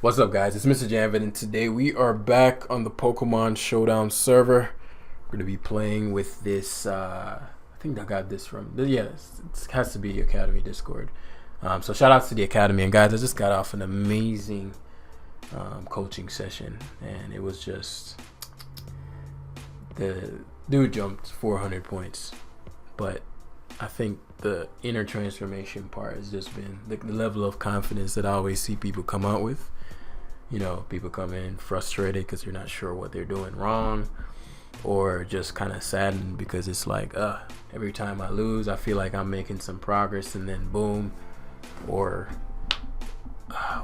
What's up, guys? It's Mr. Janvid, and today we are back on the Pokemon Showdown server. We're going to be playing with this, I think I got this from, it has to be Academy Discord. So shout outs to the Academy, and guys, I just got off an amazing coaching session, and it was just, the dude jumped 400 points, but I think the inner transformation part has just been the level of confidence that I always see people come out with. You know, people come in frustrated because they're not sure what they're doing wrong, or just kind of saddened because it's like, every time I lose, I feel like I'm making some progress, and then boom. Or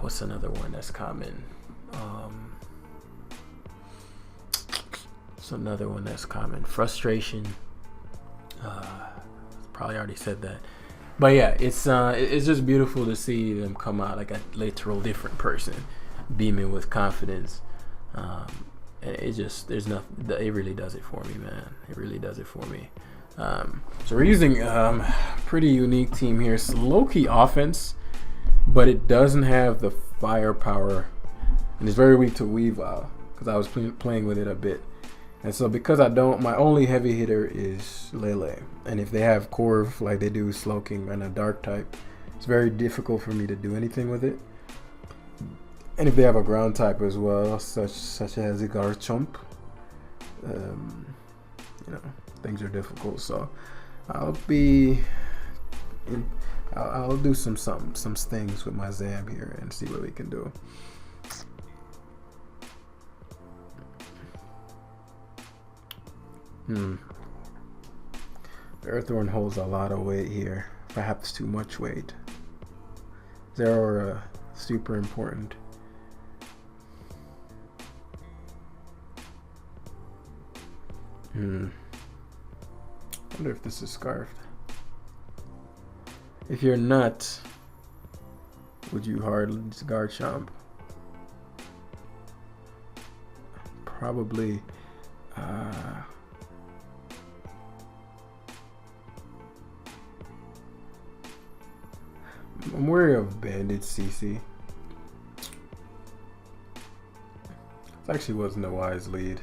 what's another one that's common? It's another one that's common. Frustration. Probably already said that, but yeah, it's just beautiful to see them come out like a literal different person, beaming with confidence. And there's nothing. It really does it for me, man. It really does it for me. So we're using pretty unique team here. It's low-key offense, but it doesn't have the firepower, and it's very weak to Weavile because I was playing with it a bit. And so because I don't, my only heavy hitter is Lele. And if they have Corv like they do Slowking and a Dark type, it's very difficult for me to do anything with it. And if they have a ground type as well, such as a Garchomp, things are difficult. So I'll do some things with my Zam here and see what we can do. The Earthworm holds a lot of weight here, perhaps too much weight. Zeraora, super important. I wonder if this is scarfed. If you're not, would you hard Garchomp? Probably. I'm wary of Bandit CC. This actually wasn't a wise lead.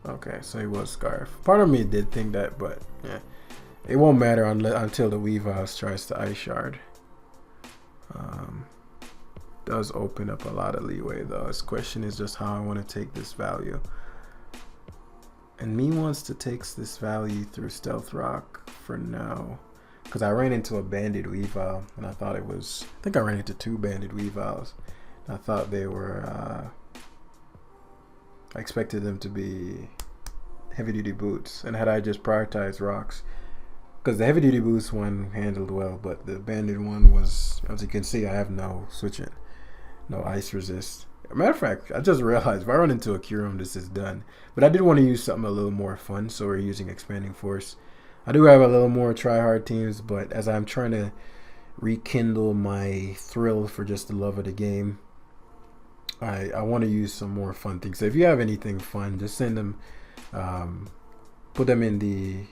Okay, so he was Scarf. Part of me did think that, but yeah, it won't matter until the Weavile tries to Ice Shard. Does open up a lot of leeway though. This question is just how I want to take this value. And me wants to take this value through Stealth Rock for now, because I ran into a Banded Weavile, and I think I ran into two Banded Weaviles. I thought they were, I expected them to be heavy duty boots, and had I just prioritized rocks, because the heavy duty boots one handled well, but the Banded one was, as you can see, I have no switching, no ice resist. Matter of fact, I just realized if I run into a Kyurem, this is done. But I did want to use something a little more fun, so we're using Expanding Force. I do have a little more try-hard teams, but as I'm trying to rekindle my thrill for just the love of the game, I want to use some more fun things. So if you have anything fun, just send them. Put them in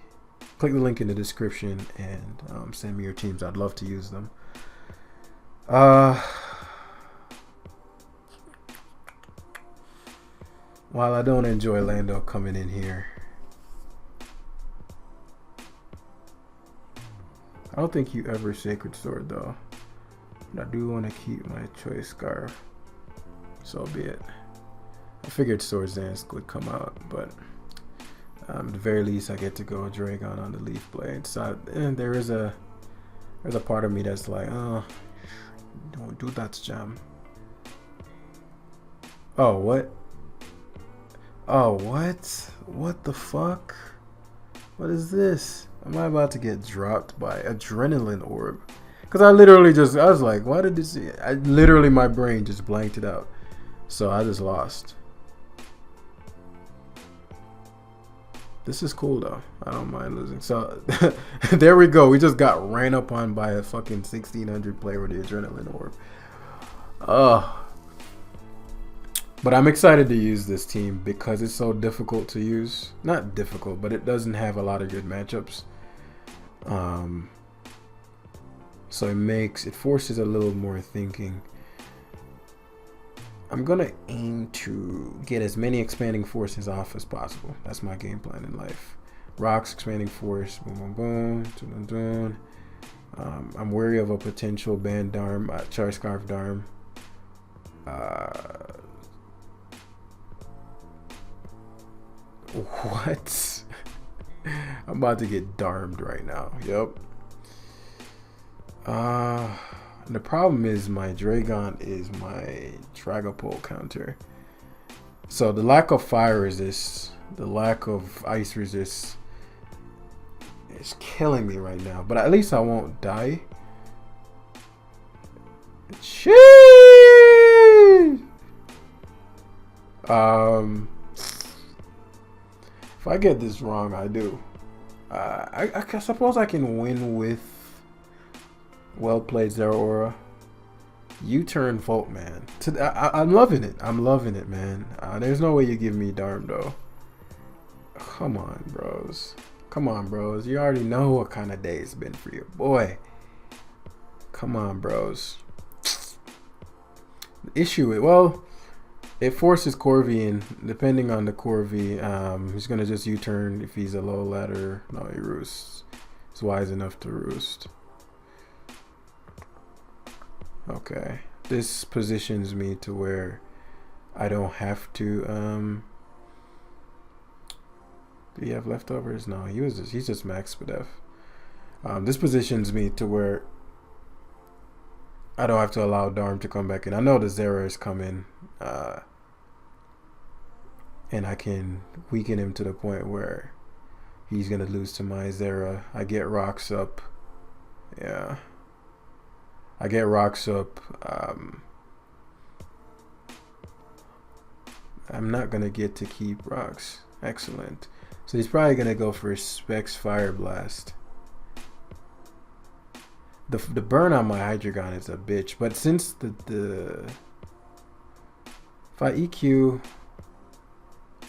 click the link in the description and send me your teams. I'd love to use them. While I don't enjoy Lando coming in here, I don't think you ever Sacred Sword though. But I do want to keep my choice Scarf. So be it. I figured Swords Dance would come out, but at the very least I get to go Dragon on the Leaf Blade. So there's a part of me that's like, oh, don't do that, Jam. Oh, what? Oh, what? What the fuck? What is this? Am I about to get dropped by Adrenaline Orb? Because I was like, why did this? My brain just blanked it out. So I just lost. This is cool though. I don't mind losing. So there we go. We just got ran up on by a fucking 1600 player with the Adrenaline Orb. Oh. But I'm excited to use this team because it's so difficult to use. Not difficult, but it doesn't have a lot of good matchups. So it forces a little more thinking. I'm gonna aim to get as many expanding forces off as possible. That's my game plan in life. Rocks, expanding force, boom, boom, boom, boom, boom. I'm wary of a potential band Darm, Char Scarf Darm. What? I'm about to get darmed right now. Yep. The problem is my Dragon is my Dragapult counter. So the lack of fire resist, the lack of ice resist is killing me right now. But at least I won't die. Sheesh! If I get this wrong, I do. I suppose I can win with well played Zero Aura. U-turn Volt, man. I'm loving it. I'm loving it, man. There's no way you give me Darm, though. Come on, bros. Come on, bros. You already know what kind of day it's been for you. Boy. Come on, bros. The issue is, well, it forces Corvi in. Depending on the Corvi, he's going to just U-turn if he's a low ladder. No, he roosts. He's wise enough to roost. Okay. This positions me to where I don't have to, do you have leftovers? No, he's just max Spadef. This positions me to where I don't have to allow Darm to come back in. I know the Zera is coming, and I can weaken him to the point where he's gonna lose to my Zera. I get rocks up. Yeah. I get rocks up. I'm not gonna get to keep rocks. Excellent. So he's probably gonna go for Specs Fire Blast. The burn on my Hydreigon is a bitch, but since if I EQ,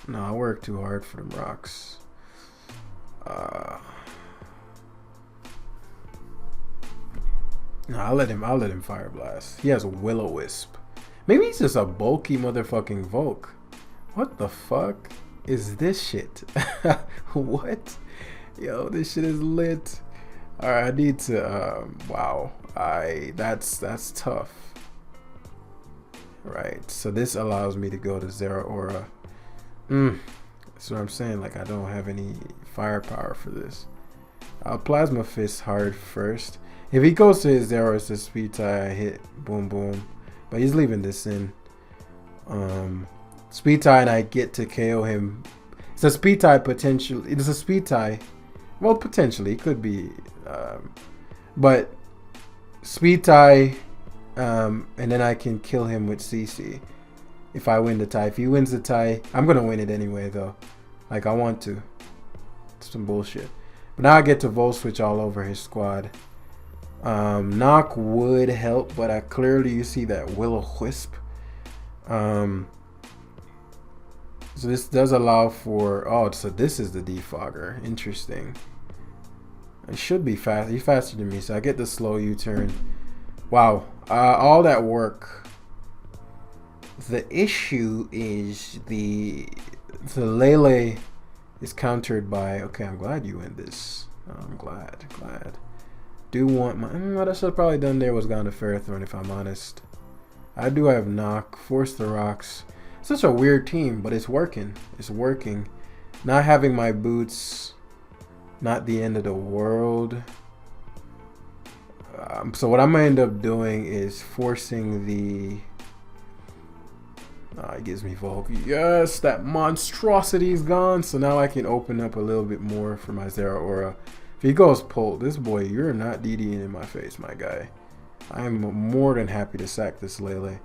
no, I work too hard for them rocks. No, I'll let him Fire Blast. He has Will-O-Wisp. Maybe he's just a bulky motherfucking Volk. What the fuck is this shit? What? Yo, this shit is lit. Alright, I need to wow. That's tough. Right. So this allows me to go to Zero Aura. That's what I'm saying. Like, I don't have any firepower for this. I'll Plasma Fist hard first. If he goes to his Zero, it's a Speed Tie. I hit boom boom. But he's leaving this in. Speed Tie and I get to KO him. It's a Speed Tie potential. It is a Speed Tie. Well, potentially. It could be. But Speed Tie. And then I can kill him with CC. If I win the tie. If he wins the tie, I'm going to win it anyway, though. Like, I want to. It's some bullshit. But now I get to Volt Switch all over his squad. Knock would help, but you see that Will-O-Wisp. So this does allow for, so this is the defogger. Interesting. It should be fast. He's faster than me, so I get the slow U-turn. Wow. All that work. The issue is the Lele is countered by, okay, I'm glad you win this. I'm glad. Do want my, what I should have probably done there was gone to Ferrothorn, if I'm honest. I do have knock, force the rocks. Such a weird team, but it's working. It's working. Not having my boots, not the end of the world. So what I'm gonna end up doing is forcing the. It gives me Volk. Yes, that monstrosity is gone. So now I can open up a little bit more for my Zero Aura. If he goes Pult, this boy, you're not DDing in my face, my guy. I am more than happy to sack this Lele.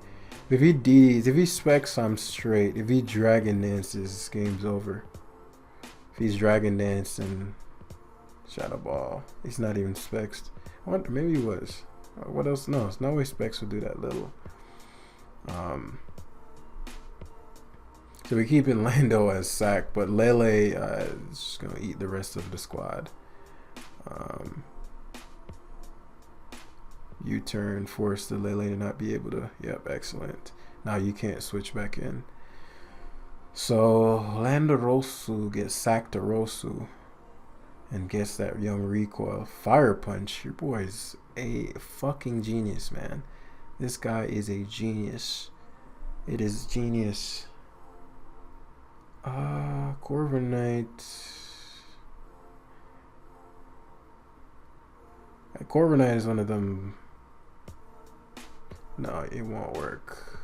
If he DDs, if he specs, I'm straight. If he Dragon Dances, this game's over. If he's Dragon Dance and Shadow Ball, he's not even specs. I wonder, maybe he was. What else? No, there's no way specs would do that little. So we're keeping Lando as sack, but Lele is just going to eat the rest of the squad. U-turn, force the Lele to not be able to. Yep, excellent. Now you can't switch back in. So Lando Rosu gets sacked to Rosu and gets that young recoil. Fire punch. Your boy is a fucking genius, man. This guy is a genius. It is genius. Corviknight. Corviknight is one of them. No, it won't work.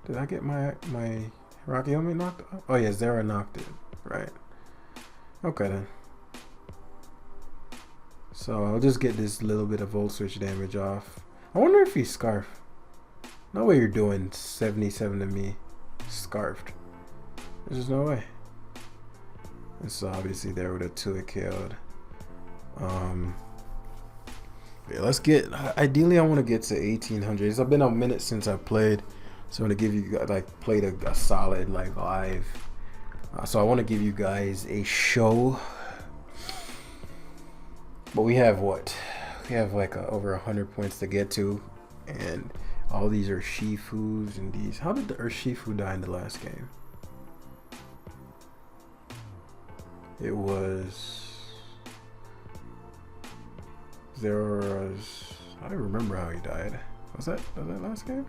Did I get my Rocky helmet knocked off? Oh yeah, Zera knocked it. Right. Okay then. So I'll just get this little bit of volt switch damage off. I wonder if he's scarf. No way you're doing 77 to me. Scarfed. There's just no way. And so obviously there with a 2 it killed. Yeah, let's get. Ideally, I want to get to 1800s. It's been a minute since I played, so I'm gonna give you played a solid live. So I want to give you guys a show. But we have what? We have over 100 points to get to, and all these are Shifus and these. How did the Urshifu die in the last game? It was. I don't remember how he died. Was that last game?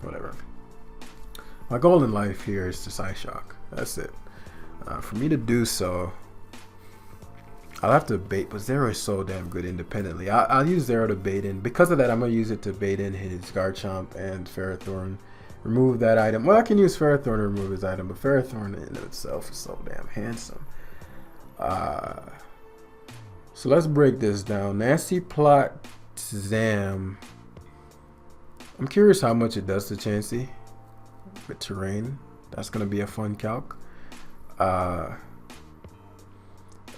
Whatever. My goal in life here is to Psyshock. That's it. For me to do so, I'll have to bait, but Zero is so damn good independently. I'll use Zero to bait in. Because of that, I'm going to use it to bait in his Garchomp and Ferrothorn. Remove that item. Well, I can use Ferrothorn to remove his item, but Ferrothorn in itself is so damn handsome. So let's break this down. Nasty Plot Zam. I'm curious how much it does to Chansey with terrain. That's going to be a fun calc.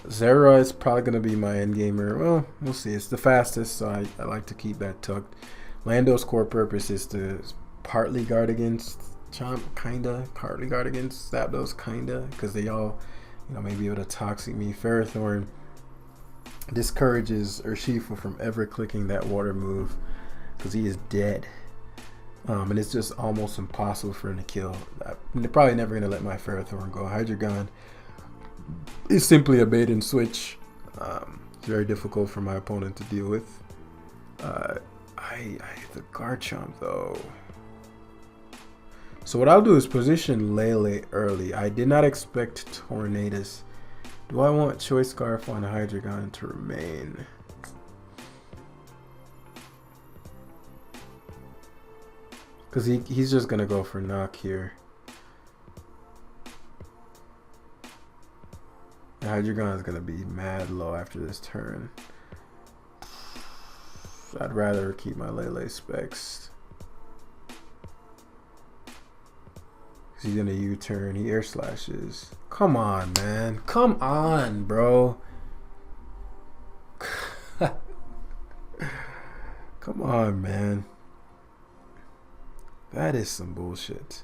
Zera is probably going to be my end gamer. Well, we'll see. It's the fastest, so I like to keep that tucked. Lando's core purpose is to partly guard against Chomp, kinda. Partly guard against Zapdos, kinda. Because they all, may be able to toxic me. Ferrothorn discourages Urshifu from ever clicking that water move because he is dead. And it's just almost impossible for him to kill. They're probably never going to let my Ferrothorn go. Hydreigon is simply a bait and switch. It's very difficult for my opponent to deal with. The Garchomp though. So what I'll do is position Lele early. I did not expect Tornadus. Do I want Choice Scarf on Hydreigon to remain? Because he's just going to go for knock here. Hydreigon is going to be mad low after this turn. I'd rather keep my Lele specs. He's going to U-turn. He air slashes. Come on, man. Come on, bro. Come on, man. That is some bullshit.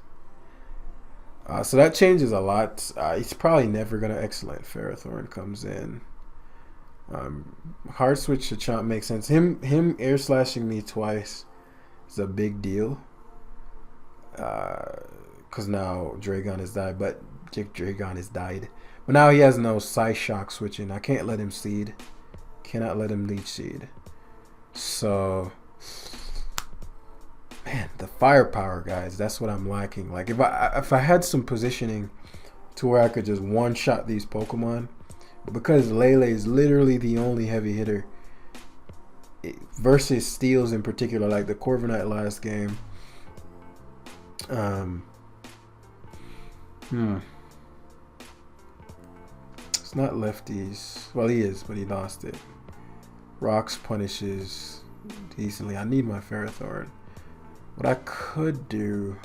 So that changes a lot. He's probably never going to excellent. Ferrothorn comes in. Hard switch to Chomp makes sense. Him air slashing me twice is a big deal. Because now Dragon has died, but Dragon has died. But now he has no Psyshock switching. I can't let him seed. Cannot let him leech seed. So, man, the firepower, guys. That's what I'm lacking. Like if I had some positioning to where I could just one shot these Pokemon, but because Lele is literally the only heavy hitter versus steals in particular, like the Corviknight last game. It's not lefties. Well, he is, but he lost it. Rocks punishes decently. I need my Ferrothorn. What I could do,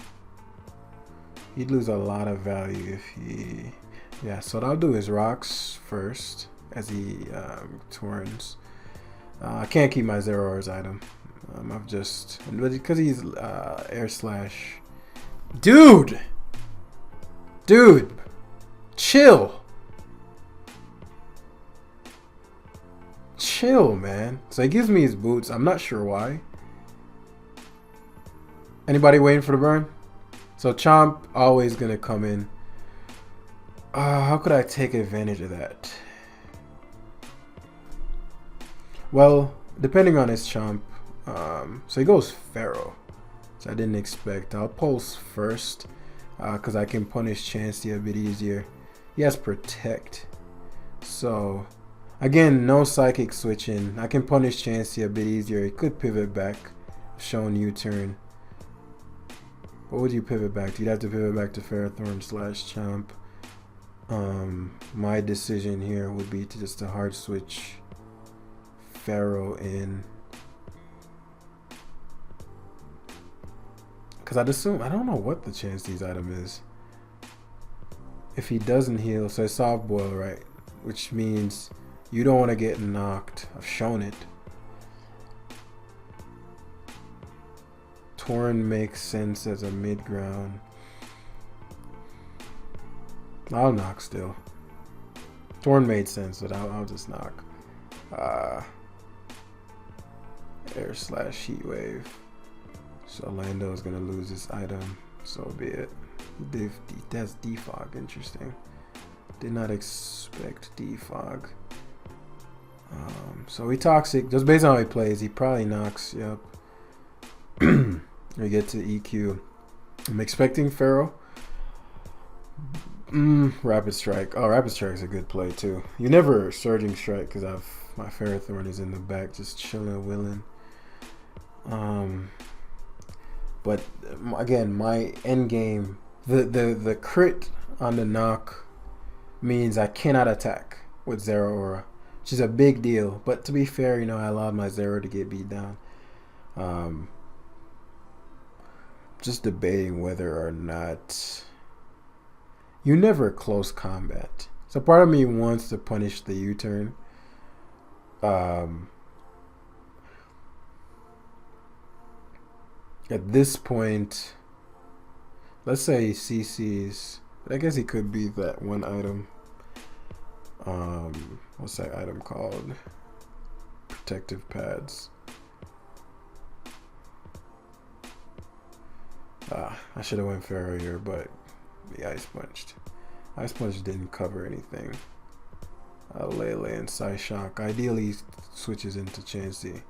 he'd lose a lot of value if he... Yeah, so what I'll do is Rocks first as he turns. I can't keep my Zeraor's item. I've just... Because he's Air Slash Dude! Dude! Chill! Chill, man. So he gives me his boots. I'm not sure why. Anybody waiting for the burn? So Chomp always gonna come in. How could I take advantage of that? Well, depending on his Chomp. So he goes Pharaoh. So I didn't expect. I'll pulse first. Because I can punish Chansey a bit easier. He has Protect. So, again, no Psychic switching. I can punish Chansey a bit easier. He could pivot back. Shown U-turn. What would you pivot back to? You'd have to pivot back to Ferrothorn / Chomp. My decision here would be to just hard switch Pharaoh in. Because I'd assume, I don't know what the Chansey's item is. If he doesn't heal, so it's soft boil, right? Which means you don't want to get knocked. I've shown it. Torn makes sense as a mid-ground. I'll knock still. Torn made sense, but I'll just knock. Air / Heat Wave. So Lando's gonna lose this item. So be it. That's defog. Interesting. Did not expect defog. So he toxic. Just based on how he plays, he probably knocks. Yep. We get to EQ. I'm expecting Pharaoh. Rapid Strike. Oh, Rapid Strike is a good play too. You never Surging Strike because my Ferrothorn is in the back, just chilling, willing. But again, my end game, the crit on the knock means I cannot attack with Zero Aura, which is a big deal. But to be fair, you know, I allowed my Zero to get beat down. Just debating whether or not. You never close combat. So part of me wants to punish the U-turn. At this point, let's say he CCs. I guess he could be that one item. What's that item called? Protective pads. I should have went Pharaoh here, but the Ice Punched. Ice Punch didn't cover anything. Lele and Psyshock. Ideally, switches into Chansey.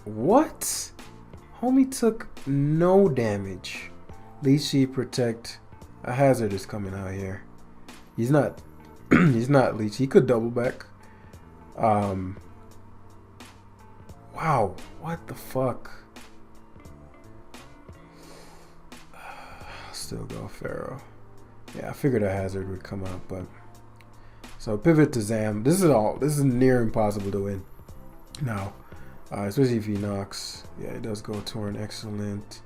What? Homie took no damage. Leechy Protect. A hazard is coming out here. He's not. He's not Leech. He could double back. Wow. What the fuck? Still go Pharaoh. Yeah, I figured a hazard would come out, but so pivot to Zam. This is near impossible to win now, especially if he knocks. Yeah, it does go Torn. Excellent.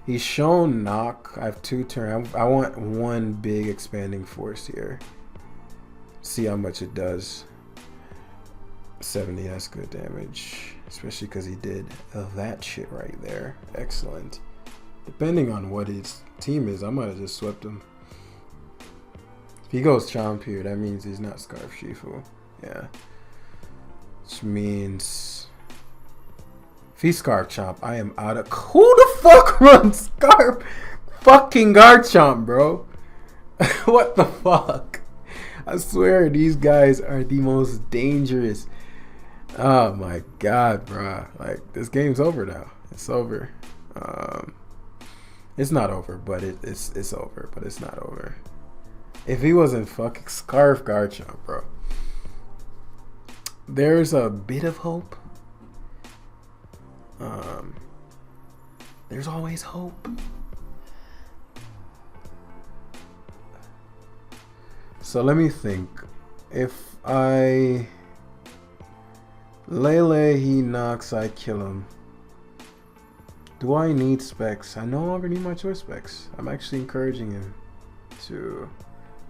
He's shown knock. I have 2 turn. I want one big expanding force here. See how much it does. 70. That's good damage, especially because he did that shit right there. Excellent. Depending on what his team is, I might have just swept him. If he goes Chomp here, that means he's not Scarf Shifu. Yeah. Which means if he Scarf Chomp, I am out of. Who the fuck runs Scarf fucking Garchomp, bro? What the fuck? I swear these guys are the most dangerous. Oh my god, bro. Like, this game's over now. It's over. It's not over, but it's over, but it's not over. If he wasn't fucking Scarf Garchomp, bro, there's a bit of hope. There's always hope. So let me think. If I Lele, he knocks, I kill him. Do I need specs? I no longer need my choice specs. I'm actually encouraging him to,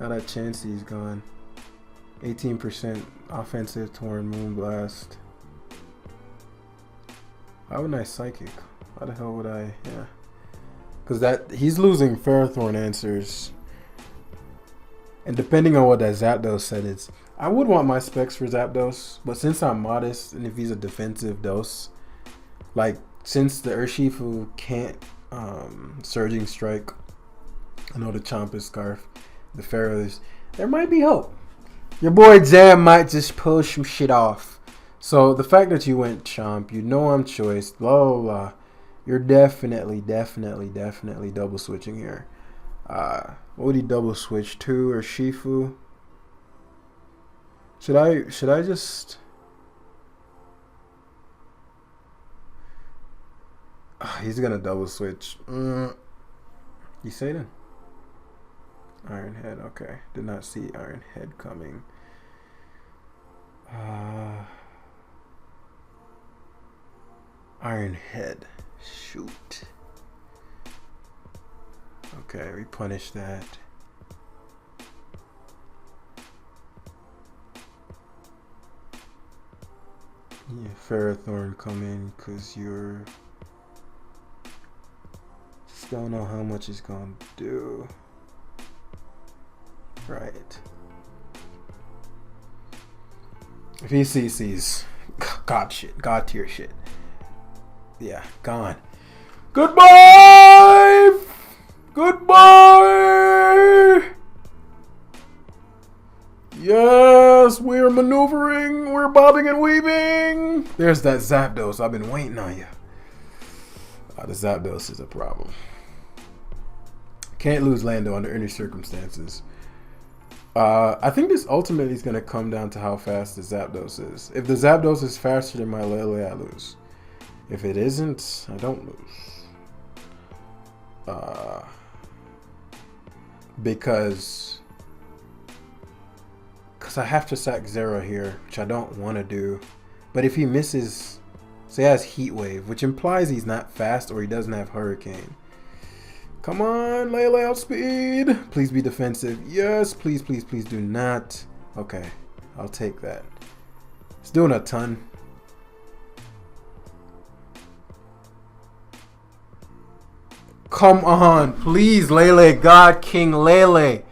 now that Chansey's gone. 18% offensive, Torn, Moonblast. Why wouldn't I Psychic? Why the hell would I? Yeah. Because he's losing Ferrothorn answers. And depending on what that Zapdos set is, I would want my specs for Zapdos. But since I'm modest, and if he's a defensive dose, like, since the Urshifu can't Surging Strike, I know the Chomp is Scarf, the Pharaohs, there might be hope. Your boy Jam might just pull some shit off. So the fact that you went Chomp, you know I'm choice, blah, blah, blah. You're definitely double switching here. What would he double switch to? Or Shifu? Should I just... he's gonna double switch. You say then? Iron Head, okay. Did not see Iron Head coming. Iron Head. Shoot. Okay, replenish that. Yeah, Ferrothorn come in because you're... just don't know how much it's gonna do. Right. If he sees God shit, God tier shit. Yeah, gone. Goodbye! Goodbye! Yes, we're maneuvering, we're bobbing and weaving. There's that Zapdos, I've been waiting on you. The Zapdos is a problem. Can't lose Lando under any circumstances. I think this ultimately is going to come down to how fast the Zapdos is. If the Zapdos is faster than my Lele, I lose. If it isn't, I don't lose. Because I have to sack Zero here, which I don't want to do. But if he misses, say he has Heat Wave, which implies he's not fast or he doesn't have Hurricane. Come on, Lele outspeed. Please be defensive. Yes, please do not. Okay, I'll take that. It's doing a ton. Come on, please, Lele. God King Lele.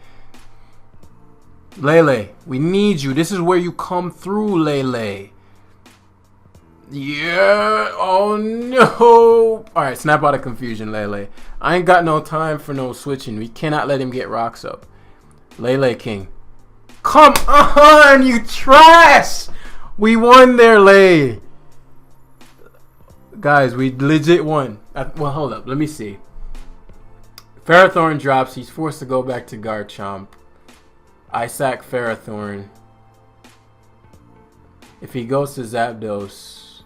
Lele, we need you. This is where you come through, Lele. Yeah. Oh no. Alright, snap out of confusion, Lele. I ain't got no time for no switching. We cannot let him get rocks up. Lele King. Come on, you trash. We won there, Lele. Guys, we legit won. Well, hold up. Let me see. Ferrothorn drops. He's forced to go back to Garchomp. I sack Ferrothorn. If he goes to Zapdos,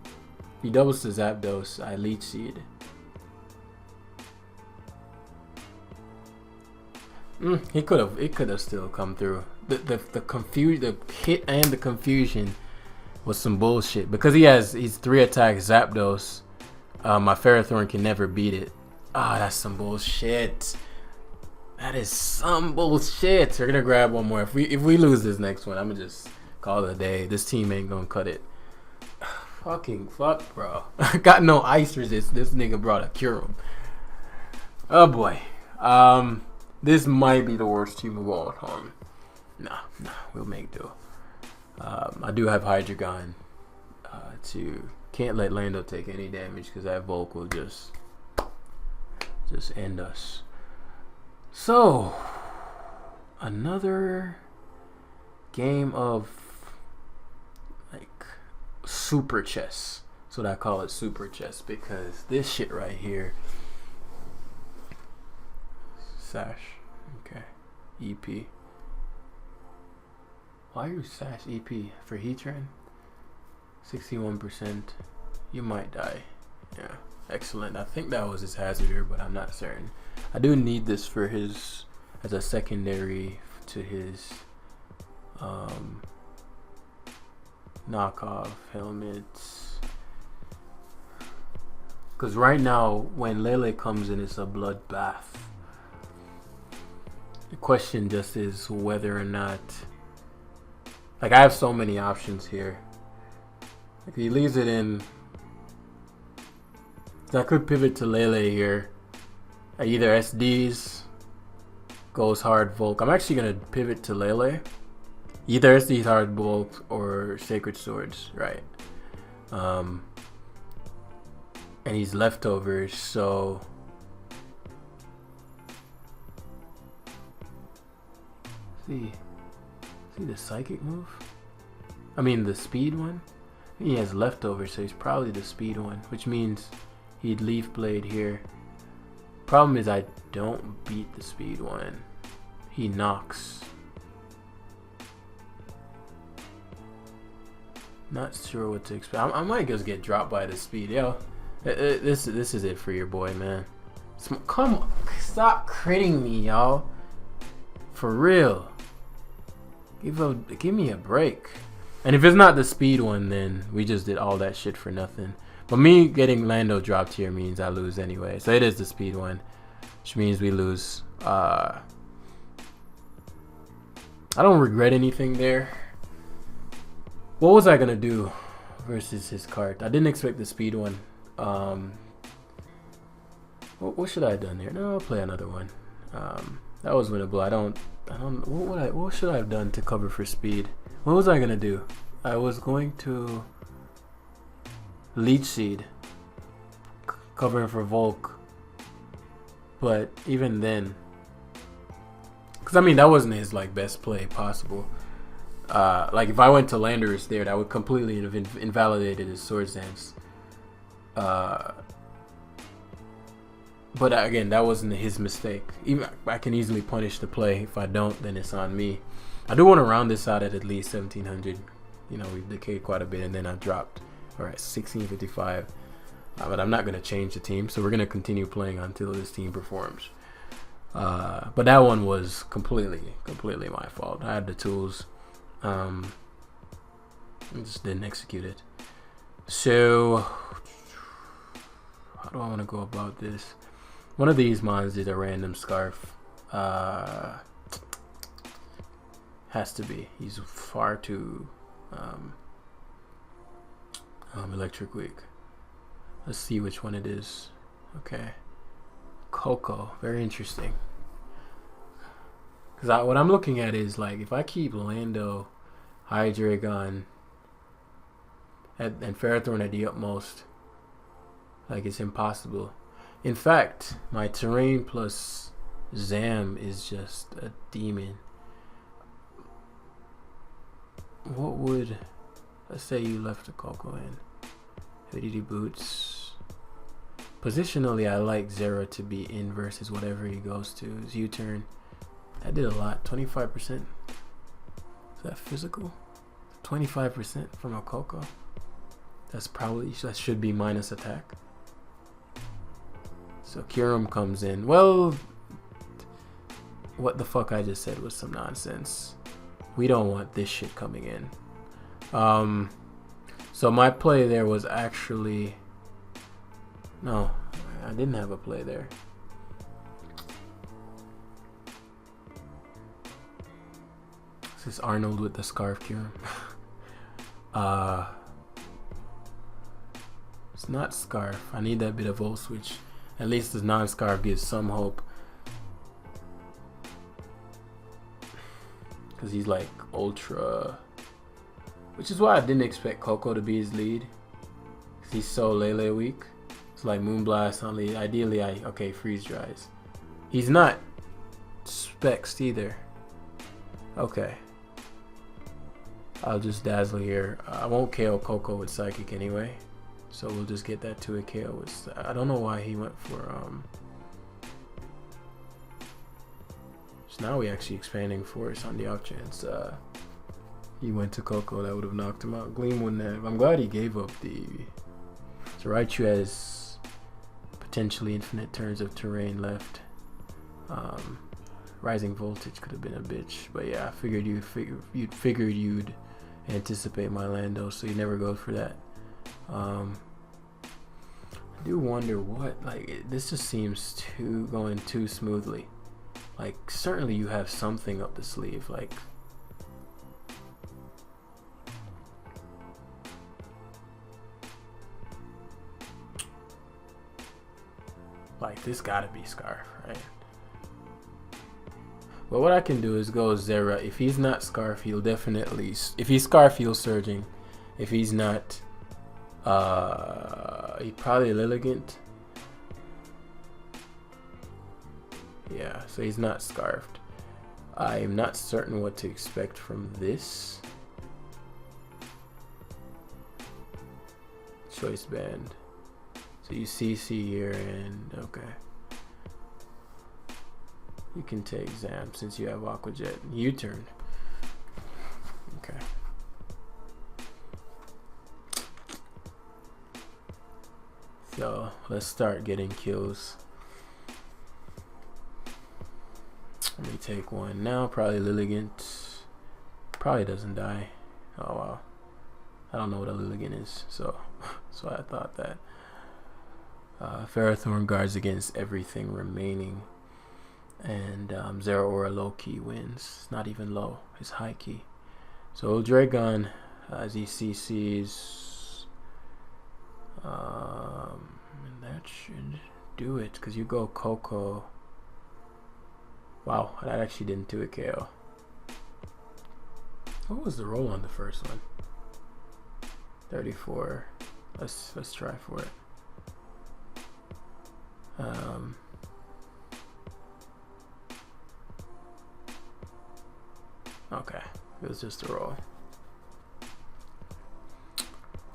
if he doubles to Zapdos, I Leech Seed. It could have still come through. The hit and the confusion was some bullshit because he's 3 attacks Zapdos. My Ferrothorn can never beat it. That's some bullshit. That is some bullshit. We're gonna grab one more. If we lose this next one, I'm gonna just call it a day. This team ain't gonna cut it. Fucking fuck, bro. I got no ice resist. This nigga brought a Curum. Oh boy. This might be the worst team of all time. Nah, we'll make do. I do have Hydreigon. Can't let Lando take any damage because that Volk will just end us. So, another game of like super chess. That's what I call it, super chess, because this shit right here. Sash. Okay. EP. Why are you Sash EP? For Heatran? 61%. You might die. Yeah. Excellent. I think that was his Hazarder, but I'm not certain. I do need this for his as a secondary to his knockoff helmets. Because right now, when Lele comes in, it's a bloodbath. The question just is whether or not... Like, I have so many options here. If he leaves it in, So I could pivot to Lele here. Either SDs, goes hard Volk. I'm actually going to pivot to Lele. Either SDs hard Volk or Sacred Swords, right? And he's leftovers, so... See the psychic move? I mean the speed one? He has leftovers, so he's probably the speed one, which means he'd Leaf Blade here. Problem is I don't beat the speed one. He knocks. Not sure what to expect. I might just get dropped by the speed. Yo, this is it for your boy, man. Come on, stop critting me, y'all. For real. Give me a break. And if it's not the speed one, then we just did all that shit for nothing. But me getting Lando dropped here means I lose anyway. So it is the speed one, which means we lose. I don't regret anything there. What was I gonna do versus his card? I didn't expect the speed one. What should I have done here? No, I'll play another one. That was winnable. I don't. What should I have done to cover for speed? What was I gonna do? I was going to Leech Seed, covering for Volk. But even then, because I mean that wasn't his like best play possible. Like if I went to Landorus there, that would completely have invalidated his Swords Dance. But again, that wasn't his mistake. Even I can easily punish the play. If I don't, then it's on me. I do want to round this out at least 1700. You know, we've decayed quite a bit, and then I dropped. All right, 1655. But I'm not going to change the team, so we're going to continue playing until this team performs. But that one was completely my fault. I had the tools. I just didn't execute it. So, how do I want to go about this? One of these mons did a random scarf. Has to be. He's far too electric weak. Let's see which one it is. Okay. Coco. Very interesting. Because what I'm looking at is like if I keep Lando, Hydreigon, and Ferrothorn at the utmost, like it's impossible. In fact, my terrain plus Zam is just a demon. What would, let's say you left a Coco in. Hoodie boots. Positionally, I like Zero to be in versus whatever he goes to. His U-turn. That did a lot. 25%. Is that physical? 25% from a Coco. That should be minus attack. So Kyurem comes in. Well, what the fuck I just said was some nonsense. We don't want this shit coming in. So my play there was actually... No, I didn't have a play there. This is Arnold with the Scarf Kyurem. It's not Scarf. I need that bit of Volt Switch. At least the non-Scarf gives some hope. Because he's like ultra... Which is why I didn't expect Coco to be his lead. Because he's so Lele weak. It's like Moonblast on lead. Ideally, okay, Freeze Dries. He's not Spexed either. Okay. I'll just Dazzle here. I won't KO Coco with Psychic anyway. So we'll just get that to a KO with... I don't know why he went for... So now we actually expanding Force on the off chance. He went to Coco, that would have knocked him out. Gleam wouldn't have. I'm glad he gave up the... So Raichu has potentially infinite turns of terrain left. Rising Voltage could have been a bitch, but yeah, I figured you'd anticipate my Lando, so you never go for that. I do wonder what, like, this just seems going too smoothly. Like, certainly you have something up the sleeve, like. Like, this gotta be Scarf, right? But what I can do is go Zera. If he's not Scarf, he'll definitely... If he's Scarf, he'll Surging. If he's not... he probably Lilligant. Yeah, so he's not Scarfed. I'm not certain what to expect from this. Choice band. So you CC here and okay. You can take Zam since you have Aqua Jet. U-turn. Okay. So let's start getting kills. Let me take one now. Probably Lilligant. Probably doesn't die. Oh wow. I don't know what a Lilligant is, so I thought that. Ferrothorn guards against everything remaining, and Zero Aura low key wins. It's not even low, it's high key. So Dragon, as he CCs, and that should do it because you go Coco. Wow, that actually didn't do it, KO. What was the roll on the first one? 34. Let's try for it. Okay, it was just a roll.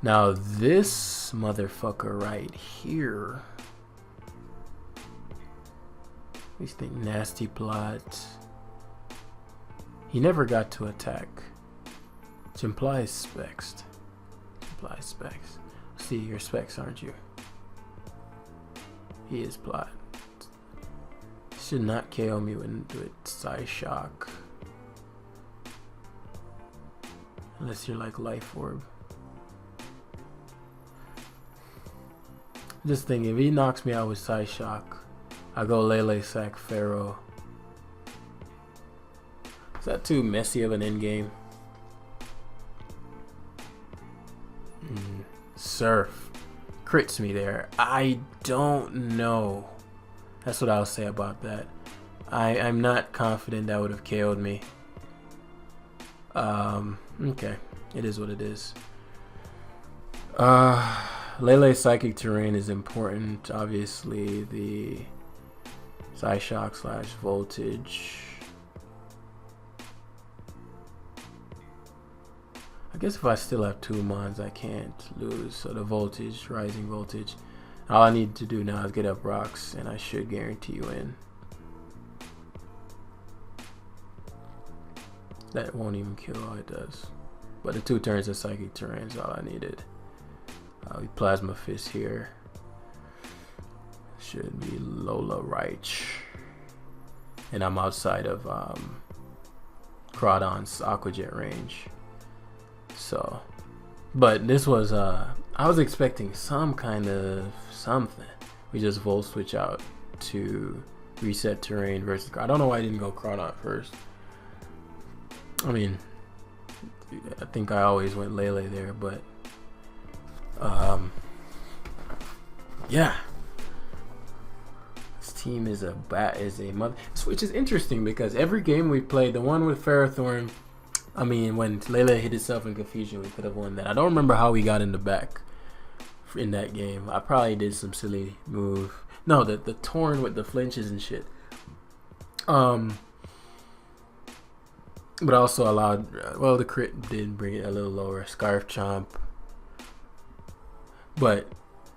Now this motherfucker right here. We think nasty plot. He never got to attack, which implies specs. Implies specs. See, you're specs, aren't you? He is plot. Should not KO me with Psy Shock. Unless you're like Life Orb. Just think, if he knocks me out with Psy Shock, I go Lele Sack Pharaoh. Is that too messy of an endgame? Surf crits me there. I don't know. That's what I'll say about that. I'm not confident that would have KO'd me. Okay, it is what it is. Lele's psychic terrain is important. Obviously, the Psyshock / voltage. I guess if I still have 2 mons, I can't lose. So the voltage, rising voltage. All I need to do now is get up rocks, and I should guarantee you in. That won't even kill. Oh, it does. But the 2 turns of psychic terrain is all I needed. Plasma Fist here. Should be Lola Reich. And I'm outside of Crawdon's Aqua Jet range. So, but this was, I was expecting some kind of something. We just Volt Switch out to reset terrain versus, I don't know why I didn't go Crawdon first. I mean, I think I always went Lele there, but yeah, this team is a mother, which is interesting because every game we played, the one with Ferrothorn, I mean, when Lele hit itself in confusion, we could have won that. I don't remember how we got in the back in that game. I probably did some silly move. No, the torn with the flinches and shit. But also allowed, well, the crit did bring it a little lower. Scarf Chomp. But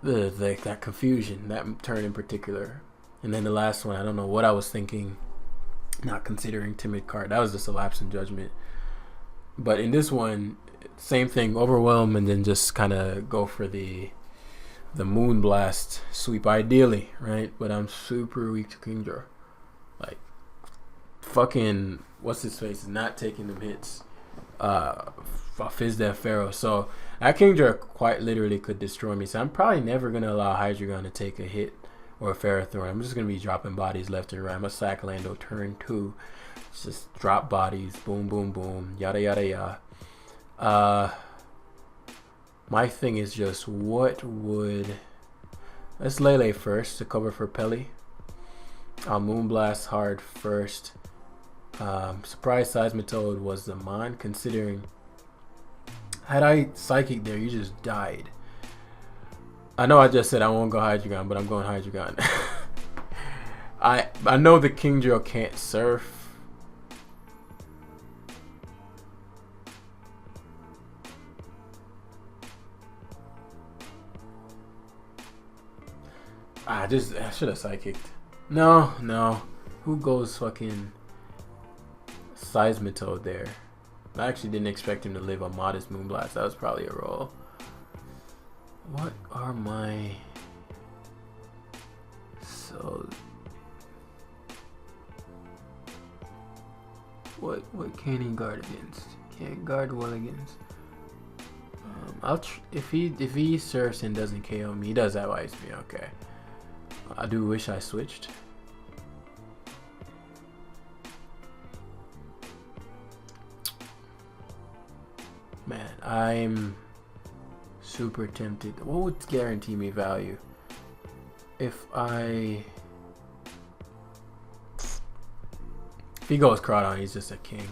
that confusion, that turn in particular. And then the last one, I don't know what I was thinking, not considering Timid card. That was just a lapse in judgment. But in this one, same thing, overwhelm and then just kind of go for the Moon Blast sweep ideally, right? But I'm super weak to Kingdra. Like, fucking, what's his face is not taking them hits. Fizz Death Pharaoh. So that Kingdra quite literally could destroy me. So I'm probably never going to allow Hydreigon to take a hit or a Ferrothorn. I'm just going to be dropping bodies left and right. I'm a sack Lando turn 2. Just drop bodies, boom, boom, boom, yada, yada, yada. My thing is just what would... Let's Lele first to cover for Pelly. I'll Moonblast hard first. Surprise Seismitoad was the Mon, considering had I Psychic there, you just died. I know I just said I won't go Hydreigon, but I'm going Hydreigon. I know the Kingdra can't surf. I should have Psychicked. No. Who goes fucking Seismitoad there? I actually didn't expect him to live a modest Moonblast. That was probably a roll. What are my... So... What can he guard against? Can't guard well against. If he surfs and doesn't KO me, he does have Ice Beam. Okay. I do wish I switched. Man, I'm super tempted. What would guarantee me value? If he goes Crawdon, he's just a king.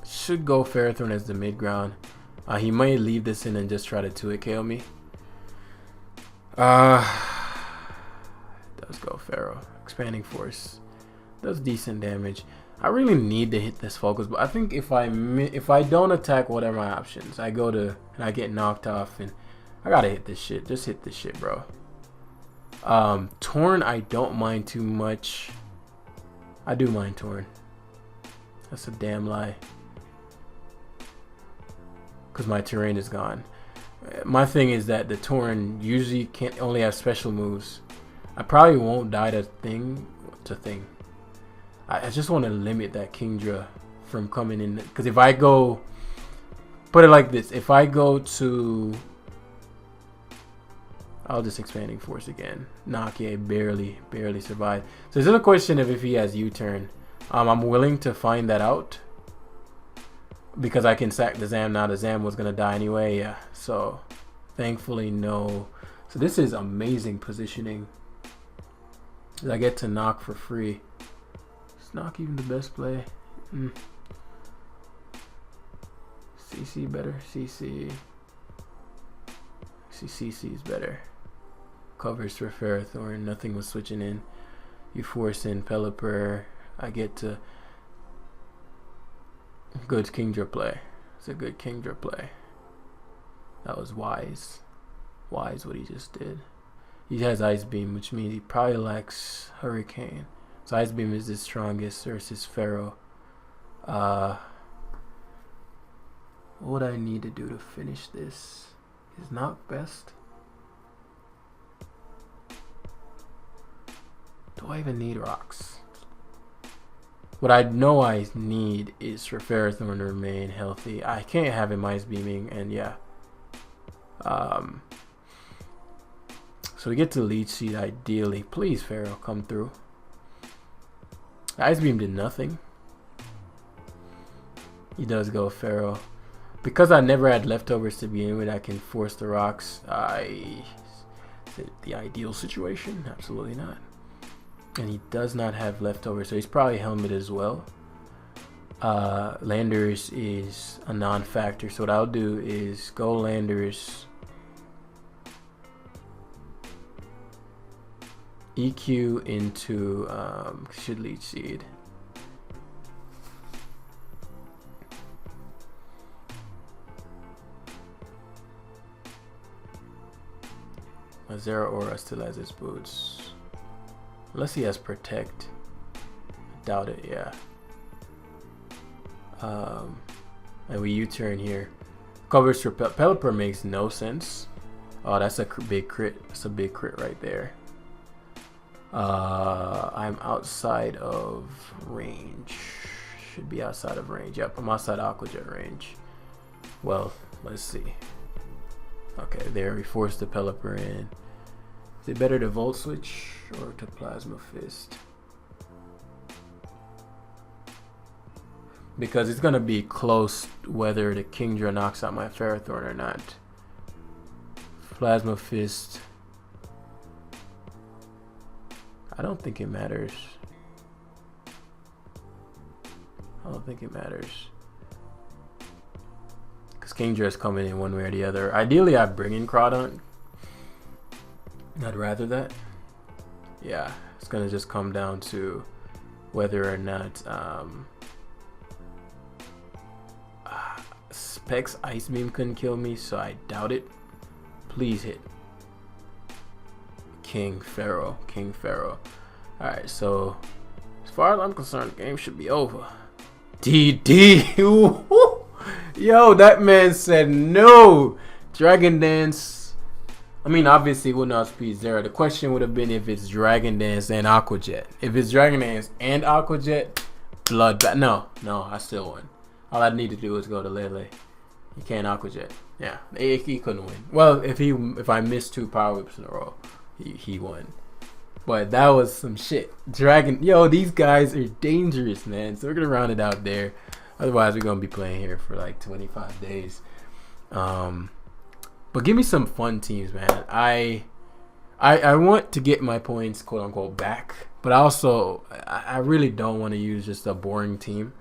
Should go Ferrothorn as the mid ground. He might leave this in and just try to 2-hit KO me. Does go Pharaoh. Expanding Force does decent damage. I really need to hit this focus, but I think if I don't attack, what are my options? I go to and I get knocked off, and I gotta hit this shit. Just hit this shit, bro. Torn, I don't mind too much. I do mind Torn. That's a damn lie. Because my terrain is gone. My thing is that the Torn usually can't only have special moves. I probably won't die to thing. I just want to limit that Kingdra from coming in. Because if I go, put it like this, if I go to, I'll just Expanding Force again. Nakia barely survived. So there's a question of if he has U-turn. I'm willing to find that out. Because I can sack the Zam now. The Zam was going to die anyway. Yeah. So, thankfully, no. So, this is amazing positioning. I get to knock for free. Is knock even the best play? CC better. CC is better. Covers for Ferrothorn. Nothing was switching in. You force in Pelipper. I get to... Good Kingdra play. It's a good Kingdra play. That was wise. Wise what he just did. He has Ice Beam, which means he probably lacks Hurricane. So Ice Beam is his strongest versus Pharaoh. What would I need to do to finish this? Is knock best? Do I even need rocks? What I know I need is for Ferrothorn to remain healthy. I can't have him Ice Beaming, and yeah. So we get to Leech Seed ideally. Please, Pharaoh, come through. Ice Beam did nothing. He does go Pharaoh. Because I never had leftovers to begin with, I can force the rocks. Is it the ideal situation? Absolutely not. And he does not have leftovers, so he's probably helmet as well. Landers is a non-factor, so what I'll do is go Landers, EQ into should Leech Seed. Zero Aura still has his boots. Unless he has Protect. Doubt it, yeah. And we U-turn here. Covers for Pelipper makes no sense. Oh, that's a big crit. That's a big crit right there. I'm outside of range. Should be outside of range. Yep, I'm outside Aqua Jet range. Well, let's see. Okay, there we forced the Pelipper in. Is it better to Volt Switch or to Plasma Fist? Because it's gonna be close whether the Kingdra knocks out my Ferrothorn or not. Plasma Fist. I don't think it matters. I don't think it matters. Because Kingdra's coming in one way or the other. Ideally, I bring in Crawdon. I'd rather that. Yeah, it's going to just come down to whether or not Specs Ice Beam couldn't kill me, so I doubt it. Please hit. King Pharaoh. Alright, so as far as I'm concerned, the game should be over. DD. Yo, that man said no. Dragon Dance. I mean, obviously, it would not speed 0. The question would have been if it's Dragon Dance and Aqua Jet. If it's Dragon Dance and Aqua Jet, Bloodbath. No, I still won. All I need to do is go to Lele. He can't Aqua Jet. Yeah, he couldn't win. Well, if I missed 2 Power Whips in a row, he won. But that was some shit. Yo, these guys are dangerous, man. So we're gonna round it out there. Otherwise, we're gonna be playing here for like 25 days. But give me some fun teams, man. I want to get my points, quote unquote, back. But also, I really don't want to use just a boring team.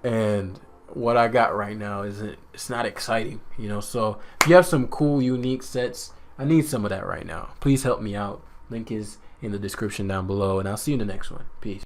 And what I got right now it's not exciting, you know. So if you have some cool, unique sets, I need some of that right now. Please help me out. Link is in the description down below, and I'll see you in the next one. Peace.